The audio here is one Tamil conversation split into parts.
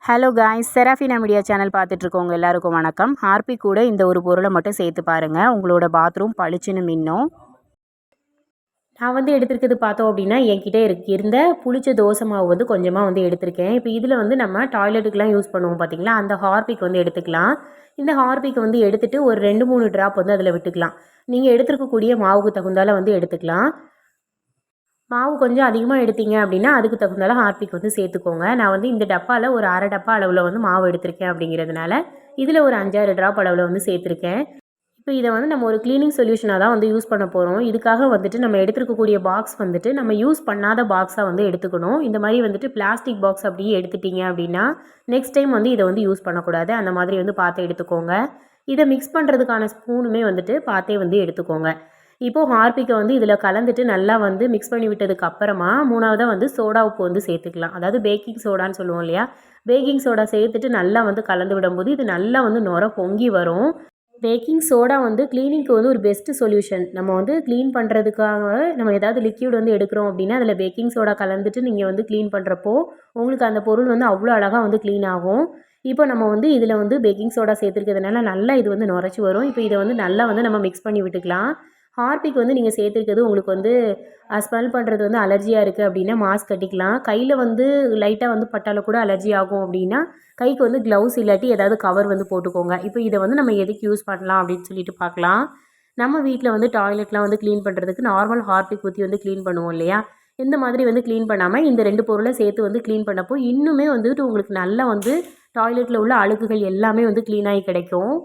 Hello guys, Serafina media channel பார்த்துட்ருக்கவங்க எல்லாருக்கும் வணக்கம். ஹார்பிக் கூட இந்த ஒரு பொருளை மட்டும் சேர்த்து பாருங்கள், உங்களோட பாத்ரூம் பளிச்சுன்னு மின்னும். நான் வந்து எடுத்துருக்கிறது பார்த்தோம் அப்படின்னா, என்கிட்ட இருந்த புளிச்ச தோசை மாவு வந்து கொஞ்சமாக வந்து எடுத்திருக்கேன். இப்போ இதில் வந்து நம்ம டாய்லெட்டுக்கெலாம் யூஸ் பண்ணுவோம் பார்த்திங்களா, அந்த ஹார்பிக் வந்து எடுத்துக்கலாம். இந்த ஹார்பிக் வந்து எடுத்துகிட்டு ஒரு 2-3 ட்ராப் வந்து அதில் விட்டுக்கலாம். நீங்கள் எடுத்துருக்கக்கூடிய மாவுக்கு தகுந்தால வந்து எடுத்துக்கலாம். மாவு கொஞ்சம் அதிகமாக எடுத்தீங்க அப்படின்னா அதுக்கு தகுந்தால ஹார்பிக் வந்து சேர்த்துக்கோங்க. நான் வந்து இந்த டப்பாவில் ஒரு அரை டப்பா அளவில் வந்து மாவு எடுத்திருக்கேன் அப்படிங்கிறதுனால இதில் ஒரு 5-6 ட்ராப் அளவில் வந்து சேர்த்துருக்கேன். இப்போ இதை வந்து நம்ம ஒரு க்ளீனிங் சொல்யூஷனாக தான் வந்து யூஸ் பண்ண போகிறோம். இதுக்காக வந்துட்டு நம்ம எடுத்துருக்கக்கூடிய பாக்ஸ் வந்துட்டு நம்ம யூஸ் பண்ணாத பாக்ஸாக வந்து எடுத்துக்கணும். இந்த மாதிரி வந்துட்டு பிளாஸ்டிக் பாக்ஸ் அப்படியே எடுத்துட்டீங்க அப்படின்னா நெக்ஸ்ட் டைம் வந்து இதை வந்து யூஸ் பண்ணக்கூடாது. அந்த மாதிரி வந்து பார்த்து எடுத்துக்கோங்க. இதை மிக்ஸ் பண்ணுறதுக்கான ஸ்பூனுமே வந்துட்டு பார்த்தே வந்து எடுத்துக்கோங்க. இப்போது ஹார்பிக்கை வந்து இதில் கலந்துட்டு நல்லா வந்து மிக்ஸ் பண்ணி விட்டதுக்கு அப்புறமா 3ஆவதாக வந்து சோடா உப்பு வந்து சேர்த்துக்கலாம். அதாவது பேக்கிங் சோடான்னு சொல்லுவோம் இல்லையா, பேக்கிங் சோடா சேர்த்துட்டு நல்லா வந்து கலந்து விடும்போது இது நல்லா வந்து நுர பொங்கி வரும். பேக்கிங் சோடா வந்து க்ளீனிங்க்கு வந்து ஒரு பெஸ்ட்டு சொல்யூஷன். நம்ம வந்து க்ளீன் பண்ணுறதுக்காக நம்ம ஏதாவது லிக்யூட் வந்து எடுக்கிறோம் அப்படின்னா அதில் பேக்கிங் சோடா கலந்துட்டு நீங்கள் வந்து க்ளீன் பண்ணுறப்போ உங்களுக்கு அந்த பொருள் வந்து அவ்வளோ அழகாக வந்து க்ளீன் ஆகும். இப்போ நம்ம வந்து இதில் வந்து பேக்கிங் சோடா சேர்த்துருக்கிறதுனால நல்லா இது வந்து நுரைச்சி வரும். இப்போ இதை வந்து நல்லா வந்து நம்ம மிக்ஸ் பண்ணி விட்டுக்கலாம். ஹார்பிக் வந்து நீங்கள் சேர்த்துருக்கிறது உங்களுக்கு வந்து ஸ்மெல் பண்ணுறது வந்து அலர்ஜியாக இருக்குது அப்படின்னா மாஸ்க் கட்டிக்கலாம். கையில் வந்து லைட்டாக வந்து பட்டாலும் கூட அலர்ஜி ஆகும் அப்படின்னா கைக்கு வந்து க்ளவுஸ் இல்லாட்டி ஏதாவது கவர் வந்து போட்டுக்கோங்க. இப்போ இதை வந்து நம்ம எதுக்கு யூஸ் பண்ணலாம் அப்படின்னு சொல்லிட்டு பார்க்கலாம். நம்ம வீட்டில் வந்து டாய்லெட்லாம் வந்து க்ளீன் பண்ணுறதுக்கு நார்மல் ஹார்பிக் ஊற்றி வந்து க்ளீன் பண்ணுவோம் இல்லையா, இந்த மாதிரி வந்து க்ளீன் பண்ணாமல் இந்த 2 பொருளை சேர்த்து வந்து க்ளீன் பண்ணப்போ இன்னுமே வந்துட்டு உங்களுக்கு நல்லா வந்து டாய்லெட்டில் உள்ள அழுக்குகள் எல்லாமே வந்து க்ளீனாகி கிடைக்கும்.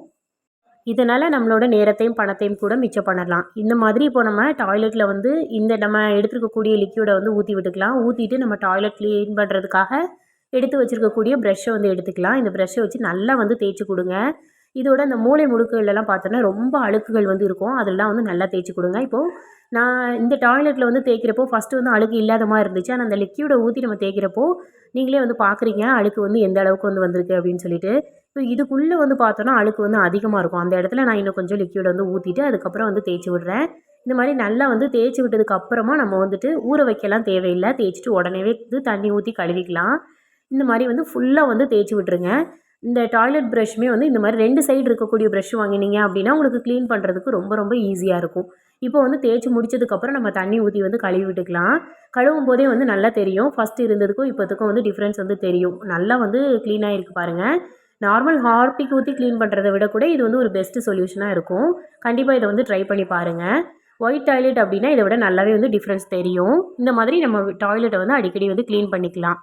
இதனால் நம்மளோட நேரத்தையும் பணத்தையும் கூட மிச்சம் பண்ணலாம். இந்த மாதிரி இப்போ நம்ம டாய்லெட்டில் வந்து இந்த நம்ம எடுத்துருக்கக்கூடிய லிக்யூடை வந்து ஊற்றி விட்டுக்கலாம். ஊற்றிட்டு நம்ம டாய்லெட் க்ளீன் பண்ணுறதுக்காக எடுத்து வச்சுருக்கக்கூடிய ப்ரெஷ்ஷை வந்து எடுத்துக்கலாம். இந்த ப்ரெஷ்ஷை வச்சு நல்லா வந்து தேய்ச்சி கொடுங்க. இதோட இந்த மூளை முடுக்குகளெல்லாம் பார்த்தோன்னா ரொம்ப அழுக்குகள் வந்து இருக்கும், அதெல்லாம் வந்து நல்லா தேய்ச்சி கொடுங்க. இப்போது நான் இந்த டாய்லெட்டில் வந்து தேய்க்கிறப்போ ஃபஸ்ட்டு வந்து அழுக்கு இல்லாத மாதிரி இருந்துச்சு. ஆனால் அந்த லிக்யூடை ஊற்றி நம்ம தேய்க்கிறப்போ நீங்களே வந்து பார்க்குறீங்க அழுக்கு வந்து எந்த அளவுக்கு வந்து வந்திருக்கு அப்படின்னு சொல்லிட்டு. இப்போ இதுக்குள்ளே வந்து பார்த்தோன்னா அழுக்கு வந்து அதிகமாக இருக்கும். அந்த இடத்துல நான் இன்னும் கொஞ்சம் லிக்யூட் வந்து ஊற்றிட்டு அதுக்கப்புறம் வந்து தேய்ச்சி விடுறேன். இந்த மாதிரி நல்லா வந்து தேய்ச்சி விட்டதுக்கு அப்புறமா நம்ம வந்துட்டு ஊற வைக்கலாம் தேவையில்லை. தேய்ச்சிட்டு உடனேவே வந்து தண்ணி ஊற்றி கழுவிக்கலாம். இந்த மாதிரி வந்து ஃபுல்லாக வந்து தேய்ச்சி விட்டுருங்க. இந்த டாய்லெட் ப்ரஷ்மே வந்து இந்த மாதிரி 2 சைடு இருக்கக்கூடிய ப்ரஷ் வாங்கினீங்க அப்படின்னா உங்களுக்கு க்ளீன் பண்ணுறதுக்கு ரொம்ப ரொம்ப ஈஸியாக இருக்கும். இப்போ வந்து தேய்ச்சி முடிச்சதுக்கப்புறம் நம்ம தண்ணி ஊற்றி வந்து கழுவி விட்டுக்கலாம். கழுவும் போதே வந்து நல்லா தெரியும், ஃபஸ்ட்டு இருந்ததுக்கும் இப்போத்துக்கும் வந்து டிஃப்ரென்ஸ் வந்து தெரியும். நல்லா வந்து க்ளீனாக இருக்குது பாருங்கள். நார்மல் ஹார்பிக் ஊற்றி க்ளீன் பண்ணுறத விட கூட இது வந்து ஒரு பெஸ்ட்டு சொல்யூஷனாக இருக்கும். கண்டிப்பாக இதை வந்து ட்ரை பண்ணி பாருங்கள். ஒயிட் டாய்லெட் அப்படின்னா இதை விட நல்லாவே வந்து டிஃப்ரென்ஸ் தெரியும். இந்த மாதிரி நம்ம டாய்லெட்டை வந்து அடிக்கடி வந்து க்ளீன் பண்ணிக்கலாம்.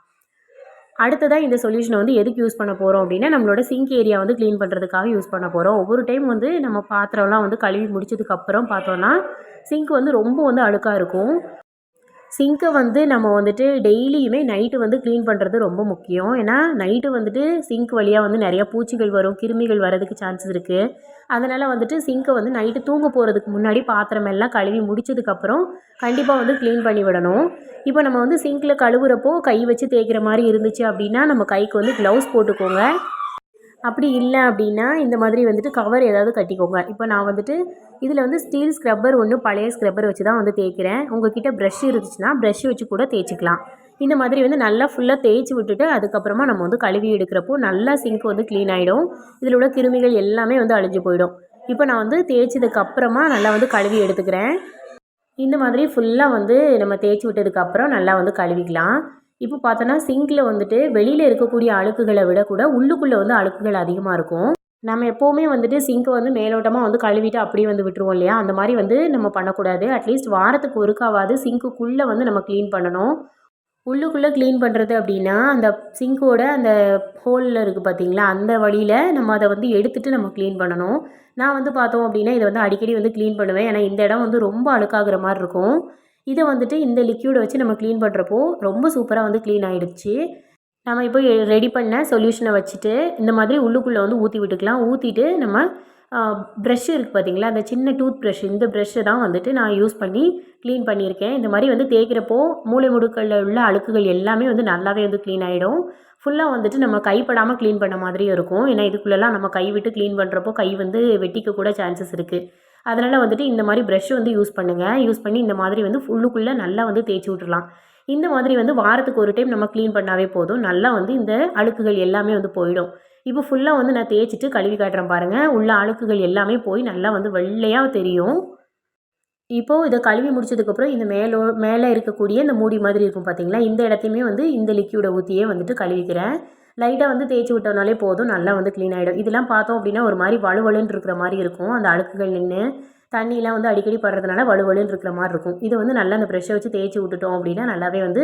அடுத்ததாக இந்த சொல்யூஷனை வந்து எதுக்கு யூஸ் பண்ண போகிறோம் அப்படின்னா நம்மளோட சிங்க் ஏரியா வந்து க்ளீன் பண்ணுறதுக்காக யூஸ் பண்ண போகிறோம். ஒவ்வொரு டைம் வந்து நம்ம பாத்திரம்லாம் வந்து கழுவி முடிச்சதுக்கப்புறம் பார்த்தோன்னா சிங்க் வந்து ரொம்ப வந்து அழுக்காக இருக்கும். சிங்க்கை வந்து நம்ம வந்துட்டு டெய்லியுமே நைட்டு வந்து க்ளீன் பண்ணுறது ரொம்ப முக்கியம். ஏன்னா நைட்டு வந்துட்டு சிங்க் வழியாக வந்து நிறையா பூச்சிகள் வரும், கிருமிகள் வரதுக்கு சான்சஸ் இருக்குது. அதனால் வந்துட்டு சிங்க்கை வந்து நைட்டு தூங்க போகிறதுக்கு முன்னாடி பாத்திரம் எல்லாம் கழுவி முடிச்சதுக்கப்புறம் கண்டிப்பாக வந்து க்ளீன் பண்ணி விடணும். இப்போ நம்ம வந்து சிங்க்கில் கழுவுறப்போ கை வச்சு தேய்க்கிற மாதிரி இருந்துச்சு அப்படின்னா நம்ம கைக்கு வந்து க்ளவுஸ் போட்டுக்கோங்க. அப்படி இல்லை அப்படின்னா இந்த மாதிரி வந்துட்டு கவர் ஏதாவது கட்டிக்கோங்க. இப்போ நான் வந்துட்டு இதில் வந்து ஸ்டீல் ஸ்க்ரப்பர் ஒன்று பழைய ஸ்க்ரப்பர் வச்சு தான் வந்து தேய்க்கிறேன். உங்கள்கிட்ட ப்ரஷ் இருந்துச்சுன்னா ப்ரஷ் வச்சு கூட தேய்ச்சிக்கலாம். இந்த மாதிரி வந்து நல்லா ஃபுல்லாக தேய்ச்சி விட்டுட்டு அதுக்கப்புறமா நம்ம வந்து கழுவி எடுக்கிறப்போ நல்லா சிங்க் வந்து க்ளீன் ஆகிடும். இதில் உள்ள கிருமிகள் எல்லாமே வந்து அழிஞ்சு போயிடும். இப்போ நான் வந்து தேய்ச்சதுக்கப்புறமா நல்லா வந்து கழுவி எடுத்துக்கிறேன். இந்த மாதிரி ஃபுல்லாக வந்து நம்ம தேய்ச்சி விட்டதுக்கப்புறம் நல்லா வந்து கழுவிக்கலாம். இப்போ பார்த்தோன்னா சிங்கில் வந்துட்டு வெளியில் இருக்கக்கூடிய அழுக்குகளை விட கூட உள்ளுக்குள்ளே வந்து அழுக்குகள் அதிகமாக இருக்கும். நம்ம எப்போவுமே வந்துட்டு சிங்க்கை வந்து மேலோட்டமாக வந்து கழுவிட்டு அப்படியே வந்து விட்டுருவோம் இல்லையா, அந்த மாதிரி வந்து நம்ம பண்ணக்கூடாது. அட்லீஸ்ட் வாரத்துக்கு ஒருக்காவது சிங்க்குள்ளே வந்து நம்ம க்ளீன் பண்ணணும். உள்ளுக்குள்ளே க்ளீன் பண்ணுறது அப்படின்னா அந்த சிங்க்கோட அந்த ஹோலில் இருக்குது பார்த்தீங்களா, அந்த வழியில் நம்ம அதை வந்து எடுத்துகிட்டு நம்ம க்ளீன் பண்ணணும். நான் வந்து பார்த்தோம் அப்படின்னா இதை வந்து அடிக்கடி வந்து க்ளீன் பண்ணுவேன். ஏன்னா இந்த இடம் வந்து ரொம்ப அழுக்காகிற மாதிரி இருக்கும். இதை வந்துட்டு இந்த லிக்யூடை வச்சு நம்ம க்ளீன் பண்ணுறப்போ ரொம்ப சூப்பராக வந்து க்ளீன் ஆகிடுச்சு. நம்ம இப்போ ரெடி பண்ண சொல்யூஷனை வச்சுட்டு இந்த மாதிரி உள்ளுக்குள்ளே வந்து ஊற்றி விட்டுக்கலாம். ஊற்றிட்டு நம்ம ப்ரஷ் இருக்குது பார்த்தீங்களா, அந்த சின்ன டூத் ப்ரஷ், இந்த ப்ரஷ்ஷை தான் வந்துட்டு நான் யூஸ் பண்ணி க்ளீன் பண்ணியிருக்கேன். இந்த மாதிரி வந்து தேய்க்கிறப்போ மூளை முடுக்களில் உள்ள அழுக்குகள் எல்லாமே வந்து நல்லாவே வந்து க்ளீன் ஆகிடும். ஃபுல்லாக வந்துட்டு நம்ம கைப்படாமல் க்ளீன் பண்ண மாதிரியும் இருக்கும். ஏன்னா இதுக்குள்ளெல்லாம் நம்ம கை விட்டு க்ளீன் பண்ணுறப்போ கை வந்து வெட்டிக்க கூட சான்சஸ் இருக்குது. அதனால் வந்துட்டு இந்த மாதிரி ப்ரஷ் வந்து யூஸ் பண்ணுங்கள். யூஸ் பண்ணி இந்த மாதிரி வந்து உள்ளுக்குள்ளே நல்லா வந்து தேய்ச்சி விட்டுறலாம். இந்த மாதிரி வந்து வாரத்துக்கு ஒரு டைம் நம்ம க்ளீன் பண்ணாவே போதும். நல்லா வந்து இந்த அழுக்குகள் எல்லாமே வந்து போயிடும். இப்போ ஃபுல்லாக வந்து நான் தேய்ச்சிட்டு கழுவி காட்டுறேன் பாருங்கள். உள்ள அழுக்குகள் எல்லாமே போய் நல்லா வந்து வெள்ளையாக தெரியும். இப்போது இதை கழுவி முடிச்சதுக்கப்புறம் இந்த மேலே இருக்கக்கூடிய இந்த மூடி மாதிரி இருக்கும் பார்த்தீங்களா, இந்த இடத்தையுமே வந்து இந்த லிக்யூடை ஊற்றியே வந்துட்டு கழுவிக்கிறேன். லைட்டாக வந்து தேய்ச்சி விட்டோம்னாலே போதும், நல்லா வந்து க்ளீன் ஆகிடும். இதெல்லாம் பார்த்தோம் அப்படின்னா ஒரு மாதிரி வலுவலுன்னு இருக்கிற மாதிரி இருக்கும். அந்த அழுக்குகள் நின்று தண்ணியெலாம் வந்து அடிக்கடி படுறதுனால வலுவலுன்னு இருக்கிற மாதிரி இருக்கும். இது வந்து நல்லா அந்த ப்ரெஷ்ஷை வச்சு தேய்ச்சி விட்டுட்டோம் அப்படின்னா நல்லாவே வந்து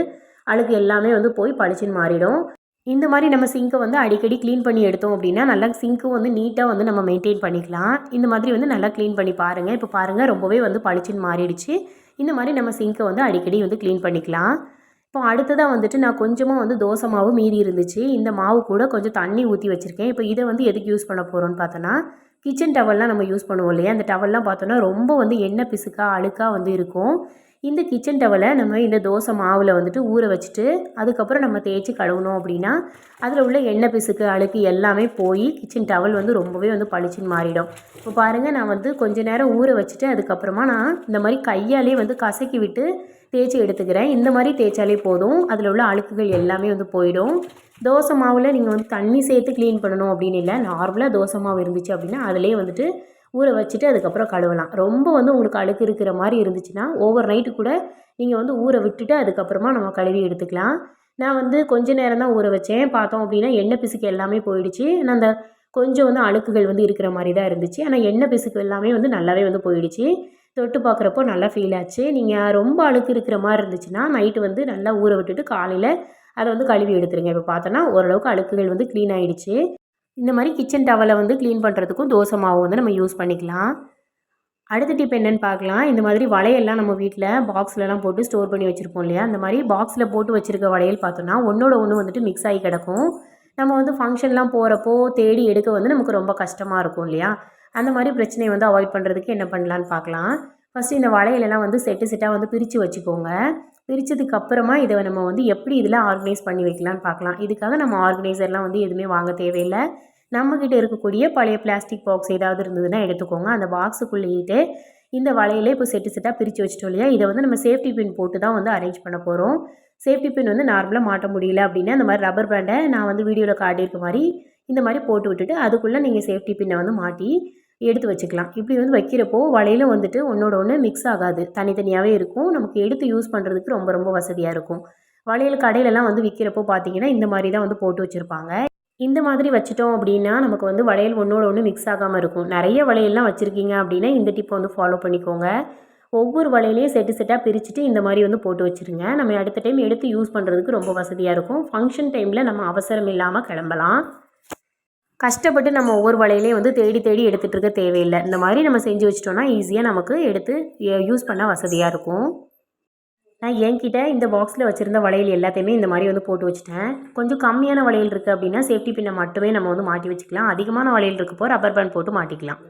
அழுக்கு எல்லாமே வந்து போய் பளிச்சுன்னு மாறிடும். இந்த மாதிரி நம்ம சிங்கை வந்து அடிக்கடி க்ளீன் பண்ணி எடுத்தோம் அப்படின்னா நல்லா சிங்க்கும் வந்து நீட்டாக வந்து நம்ம மெயின்டைன் பண்ணிக்கலாம். இந்த மாதிரி வந்து நல்லா க்ளீன் பண்ணி பாருங்கள். இப்போ பாருங்கள் ரொம்பவே வந்து பளிச்சுன்னு மாறிடுச்சு. இந்த மாதிரி நம்ம சிங்கை வந்து அடிக்கடி வந்து க்ளீன் பண்ணிக்கலாம். இப்போ அடுத்ததாக வந்துட்டு நான் கொஞ்சமாக வந்து தோசை மாவு மீதி இருந்துச்சு. இந்த மாவு கூட கொஞ்சம் தண்ணி ஊற்றி வச்சுருக்கேன். இப்போ இதை வந்து எதுக்கு யூஸ் பண்ண போகிறோன்னு பார்த்தோன்னா, கிச்சன் டவல்லாம் நம்ம யூஸ் பண்ணுவோம் இல்லையா, அந்த டவல்லாம் பார்த்தோன்னா ரொம்ப வந்து எண்ணெய் பிசுக்காக அழுக்காக வந்து இருக்கும். இந்த கிச்சன் டவலை நம்ம இந்த தோசை மாவில் வந்துட்டு ஊற வச்சுட்டு அதுக்கப்புறம் நம்ம தேய்ச்சி கழுவுனோம் அப்படின்னா அதில் உள்ள எண்ணெய் பிசுக்கு அழுக்கு எல்லாமே போய் கிச்சன் டவல் வந்து ரொம்பவே வந்து பளிச்சுன்னு மாறிடும். இப்போ பாருங்கள், நான் வந்து கொஞ்சம் நேரம் ஊற வச்சுட்டு அதுக்கப்புறமா நான் இந்த மாதிரி கையாலே வந்து கசக்கி விட்டு தேய்ச்சி எடுத்துக்கிறேன். இந்த மாதிரி தேய்ச்சாலே போதும், அதில் உள்ள அழுக்குகள் எல்லாமே வந்து போயிடும். தோசை மாவில் நீங்கள் வந்து தண்ணி சேர்த்து க்ளீன் பண்ணணும் அப்படின்னு இல்லை, நார்மலாக தோசை மாவு இருந்துச்சு அப்படின்னா அதிலே வந்துட்டு ஊற வச்சுட்டு அதுக்கப்புறம் கழுவலாம். ரொம்ப வந்து உங்களுக்கு அழுக்கு இருக்கிற மாதிரி இருந்துச்சுன்னா ஓவர் நைட்டு கூட நீங்கள் வந்து ஊற விட்டுட்டு அதுக்கப்புறமா நம்ம கழுவி எடுத்துக்கலாம். நான் வந்து கொஞ்ச நேரம் தான் ஊற வச்சேன். பார்த்தோம் அப்படின்னா எண்ணெய் பிசுக்கு எல்லாமே போயிடுச்சு. நான் அந்த கொஞ்சம் வந்து அழுக்குகள் வந்து இருக்கிற மாதிரி தான் இருந்துச்சு. ஆனால் எண்ணெய் பிசுக்கு எல்லாமே வந்து நல்லாவே வந்து போயிடுச்சு. தொட்டு பார்க்குறப்போ நல்லா ஃபீல் ஆச்சு. நீங்கள் ரொம்ப அழுக்கு இருக்கிற மாதிரி இருந்துச்சுன்னா நைட்டு வந்து நல்லா ஊற விட்டுட்டு காலையில் அதை வந்து கழுவி எடுத்துருங்க. இப்போ பார்த்தோன்னா ஓரளவுக்கு அழுக்குகள் வந்து க்ளீன் ஆகிடுச்சு. இந்த மாதிரி கிச்சன் டவலை வந்து க்ளீன் பண்ணுறதுக்கும் தோசை மாவு வந்து நம்ம யூஸ் பண்ணிக்கலாம். அடுத்த டிப் என்னென்னு பார்க்கலாம். இந்த மாதிரி வளையல்லாம் நம்ம வீட்டில் பாக்ஸ்லலாம் போட்டு ஸ்டோர் பண்ணி வச்சுருப்போம் இல்லையா, அந்த மாதிரி பாக்ஸில் போட்டு வச்சுருக்க வளையல் பார்த்தோன்னா ஒன்றோட ஒன்று வந்துட்டு மிக்ஸ் ஆகி கிடக்கும். நம்ம வந்து ஃபங்க்ஷன்லாம் போகிறப்போ தேடி எடுக்க வந்து நமக்கு ரொம்ப கஷ்டமாக இருக்கும் இல்லையா, அந்த மாதிரி பிரச்சனையை வந்து அவாய்ட் பண்ணுறதுக்கு என்ன பண்ணலான்னு பார்க்கலாம். ஃபஸ்ட்டு இந்த வளையலெல்லாம் வந்து செட்டு செட்டாக வந்து பிரித்து வச்சுக்கோங்க. பிரித்ததுக்கப்புறமா இதை நம்ம வந்து எப்படி இதில் ஆர்கனைஸ் பண்ணி வைக்கலான்னு பார்க்கலாம். இதுக்காக நம்ம ஆர்கனைசர்லாம் வந்து எதுவுமே வாங்க தேவையில்லை. நம்மக்கிட்ட இருக்கக்கூடிய பழைய பிளாஸ்டிக் பாக்ஸ் ஏதாவது இருந்ததுன்னா எடுத்துக்கோங்க. அந்த பாக்ஸுக்குள்ளேயிட்டு இந்த வளையலே இப்போ செட்டு செட்டாக பிரித்து வச்சிட்டோம் இல்லையா, இதை வந்து நம்ம சேஃப்டி பின் போட்டு தான் வந்து அரேஞ்ச் பண்ண போகிறோம். சேஃப்டி பின் வந்து நார்மலாக மாட்ட முடியல அப்படின்னா இந்த மாதிரி ரப்பர் பேண்டை நான் வந்து வீடியோவில் காட்டியிருக்க மாதிரி இந்த மாதிரி போட்டு விட்டுட்டு அதுக்குள்ளே நீங்கள் சேஃப்டி பின்னை வந்து மாட்டி எடுத்து வச்சுக்கலாம். இப்படி வந்து வைக்கிறப்போ வளையலும் வந்துட்டு ஒன்றோட ஒன்று மிக்ஸ் ஆகாது, தனித்தனியாகவே இருக்கும். நமக்கு எடுத்து யூஸ் பண்ணுறதுக்கு ரொம்ப ரொம்ப வசதியாக இருக்கும். வளையல் கடையிலலாம் வந்து விற்கிறப்போ பார்த்தீங்கன்னா இந்த மாதிரி தான் வந்து போட்டு வச்சுருப்பாங்க. இந்த மாதிரி வச்சுட்டோம் அப்படின்னா நமக்கு வந்து வளையல் ஒன்றோட ஒன்று மிக்ஸ் ஆகாமல் இருக்கும். நிறைய வளையல்லாம் வச்சுருக்கீங்க அப்படின்னா இந்த டிப்பை வந்து ஃபாலோ பண்ணிக்கோங்க. ஒவ்வொரு வளையலையும் செட்டு செட்டாக பிரிச்சுட்டு இந்த மாதிரி வந்து போட்டு வச்சுருங்க. நம்ம அடுத்த டைம் எடுத்து யூஸ் பண்ணுறதுக்கு ரொம்ப வசதியாக இருக்கும். ஃபங்க்ஷன் டைமில் நம்ம அவசரம் இல்லாமல் கிளம்பலாம். கஷ்டப்பட்டு நம்ம ஒவ்வொரு வளையலையும் வந்து தேடி தேடி எடுத்துகிட்டு இருக்க தேவையில்லை. இந்த மாதிரி நம்ம செஞ்சு வச்சிட்டோம்னா ஈஸியாக நமக்கு எடுத்து யூஸ் பண்ண வசதியாக இருக்கும். நான் என்கிட்ட இந்த பாக்ஸில் வச்சுருந்த வளையல் எல்லாத்தையுமே இந்த மாதிரி வந்து போட்டு வச்சுட்டேன். கொஞ்சம் கம்மியான வளையல் இருக்குது அப்படின்னா சேஃப்டி பின்னை மட்டுமே நம்ம வந்து மாட்டி வச்சுக்கலாம். அதிகமான வளையல் இருக்கப்போ ரப்பர் பேண்ட் போட்டு மாட்டிக்கலாம்.